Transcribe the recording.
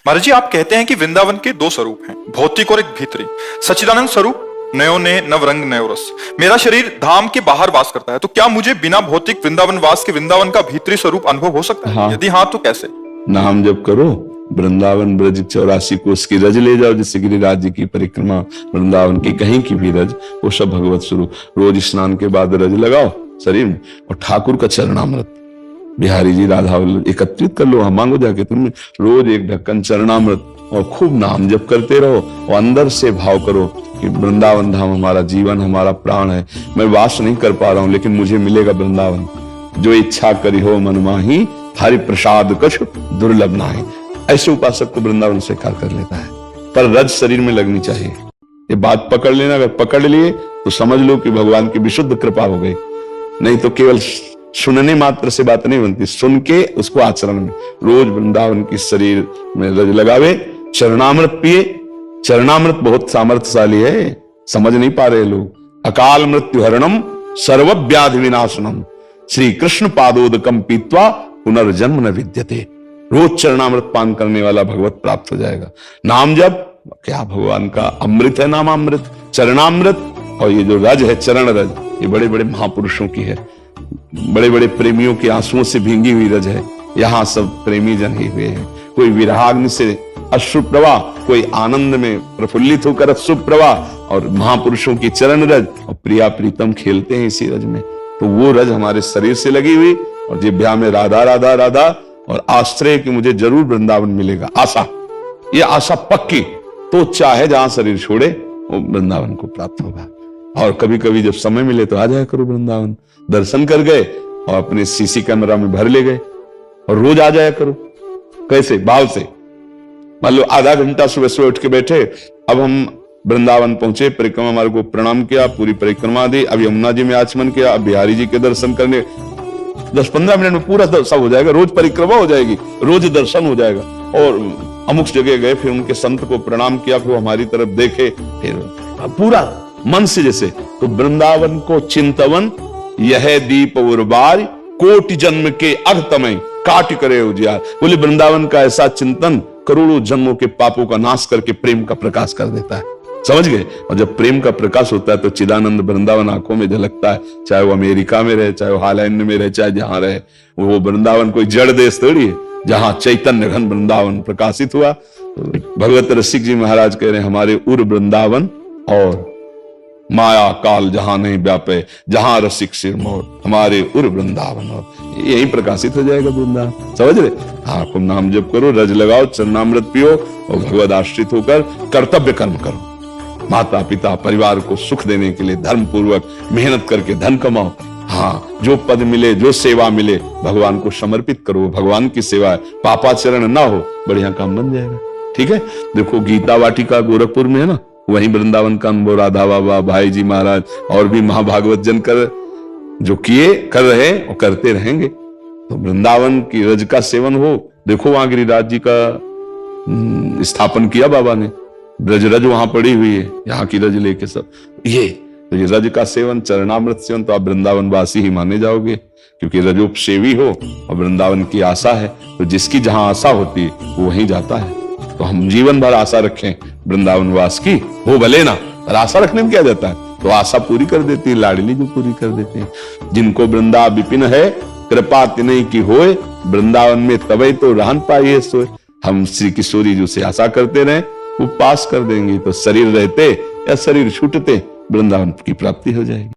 महाराज जी, आप कहते हैं कि वृंदावन के दो स्वरूप हैं, भौतिक और एक भीतरी। सच्चिदानंद स्वरूप नयो ने नव रंग नयो रस। मेरा शरीर धाम के बाहर वास करता है, तो क्या मुझे बिना भौतिक वृंदावन वास के वृंदावन का भीतरी स्वरूप अनुभव हो सकता है? हाँ। यदि हाँ तो कैसे? नाम जप करो, वृंदावन ब्रज 84 को उसकी रज ले जाओ, जैसे गिरिराज जी की परिक्रमा, वृंदावन की कहीं की भी रज, वो सब भगवत स्वरूप। रोज स्नान के बाद रज लगाओ शरीर में, और ठाकुर का चरणामृत, बिहारी जी राधा एकत्रित कर लो, हम मांगो जाके तुम रोज एक ढक्कन चरणामृत, और खूब नाम जप करते रहो, और अंदर से भाव करो कि वृंदावन धाम हमारा जीवन, हमारा प्राण है। मैं वास नहीं कर पा रहा हूं, लेकिन मुझे मिलेगा वृंदावन। जो इच्छा करी हो मन माही, हरि प्रसाद कछ दुर्लभ नाही। ऐसे उपासक को वृंदावन स्वीकार कर लेता है, पर रज शरीर में लगनी चाहिए। ये बात पकड़ लेना, अगर पकड़ लिए तो समझ लो कि भगवान की विशुद्ध कृपा हो गई। नहीं तो केवल सुनने मात्र से बात नहीं बनती, सुन के उसको आचरण में। रोज वृंदावन की शरीर में रज लगावे, चरणामृत पिए। चरणामृत बहुत सामर्थ्यशाली है, समझ नहीं पा रहे लोग। अकाल मृत्यु हरणम सर्वव्याधि विनाशनम, श्री कृष्ण पादोदकम पीत्वा पुनर्जन्म न विद्यते। रोज चरणामृत पान करने वाला भगवत प्राप्त हो जाएगा। नाम जप क्या भगवान का अमृत है, नामामृत, चरणामृत। और ये जो रज है, चरण रज, ये बड़े बड़े महापुरुषों की है, बड़े बड़े प्रेमियों के आंसुओं से भींगी हुई रज है। यहाँ सब प्रेमी जन ही हुए हैं, कोई विरहाग्नि से अश्रु प्रवाह, कोई आनंद में प्रफुल्लित होकर अश्रु प्रवाह, और महापुरुषों की चरण रज और प्रिया प्रीतम खेलते हैं इसी रज में। तो वो रज हमारे शरीर से लगी हुई, और जिह्वा में राधा राधा राधा, और आश्रय कि मुझे जरूर वृंदावन मिलेगा। आशा, ये आशा पक्की, तो चाहे जहां शरीर छोड़े वो वृंदावन को प्राप्त होगा। और कभी कभी जब समय मिले तो आ जाया करो वृंदावन, दर्शन कर गए और अपने सीसी कैमरा में भर ले गए, और रोज आ जाया करो। कैसे? भाव से। मान लो आधा घंटा सुबह सुबह उठ के बैठे, अब हम वृंदावन पहुंचे, परिक्रमा मार्ग को प्रणाम किया, पूरी परिक्रमा दी, अब यमुना जी में आचमन किया, अब बिहारी जी के दर्शन करने 10-15 मिनट में पूरा सब हो जाएगा। रोज परिक्रमा हो जाएगी, रोज दर्शन हो जाएगा। और अमुक जगह गए, फिर उनके संत को प्रणाम किया, फिर हमारी तरफ देखे, फिर पूरा मन से जैसे। तो वृंदावन को चिंतवन यह दीप उर्बार, कोटि जन्म के अगतमय काट करे उजियार। बोले वृंदावन का ऐसा चिंतन करोड़ों जन्मों के पापों का नाश करके प्रेम का प्रकाश कर देता है। समझ गए? और जब प्रेम का प्रकाश होता है तो चिदानंद वृंदावन आंखों में झलकता है। चाहे वो अमेरिका में रहे, चाहे वो हॉलैंड में रहे, चाहे जहां रहे, वो वृंदावन कोई जड़ देश थोड़ी है, जहां चैतन्य घन वृंदावन प्रकाशित हुआ। तो भगवत रसिक जी महाराज कह रहे हैं, हमारे उर वृंदावन और माया काल जहां नहीं व्यापे, जहां रसिक सिर मोर, हमारे उर वृंदावन, और यही प्रकाशित हो जाएगा वृंदावन। समझ रहे? हाँ, खूब नाम जप करो, रज लगाओ, चरणामृत पियो, और भगवत आश्रित होकर कर्तव्य कर्म करो। माता पिता परिवार को सुख देने के लिए धर्म पूर्वक मेहनत करके धन कमाओ। हाँ, जो पद मिले, जो सेवा मिले, भगवान को समर्पित करो। भगवान की सेवा है, पापाचरण ना हो, बढ़िया काम बन जाएगा। ठीक है? देखो गीता वाटिका गोरखपुर में है ना, वहीं वृंदावन का अनुभव राधा बाबा, भाई जी महाराज और भी महाभागवत जन कर जो किए, कर रहे और करते रहेंगे। तो वृंदावन की रज का सेवन हो। देखो वहां गिरिराज जी का स्थापन किया बाबा ने, ब्रज रज वहां पड़ी हुई है, यहाँ की रज लेके सब। ये तो ये रज का सेवन, चरणामृत सेवन, तो आप वृंदावन वासी ही माने जाओगे, क्योंकि रजोपसेवी हो और वृंदावन की आशा है। तो जिसकी जहां आशा होती है वो वहीं जाता है। तो हम जीवन भर आशा रखें वृंदावन वास की, हो भले ना, पर आशा रखने में क्या जाता है? तो आशा पूरी कर देती है लाडली जो पूरी कर देती है। जिनको वृंदा विपिन है, कृपा तिनहि की होए, वृंदावन में तबै तो रहन पाइए सोए। हम श्री किशोरी जी से आशा करते रहे, वो पास कर देंगे। तो शरीर रहते या शरीर छूटते, वृंदावन की प्राप्ति हो जाएगी।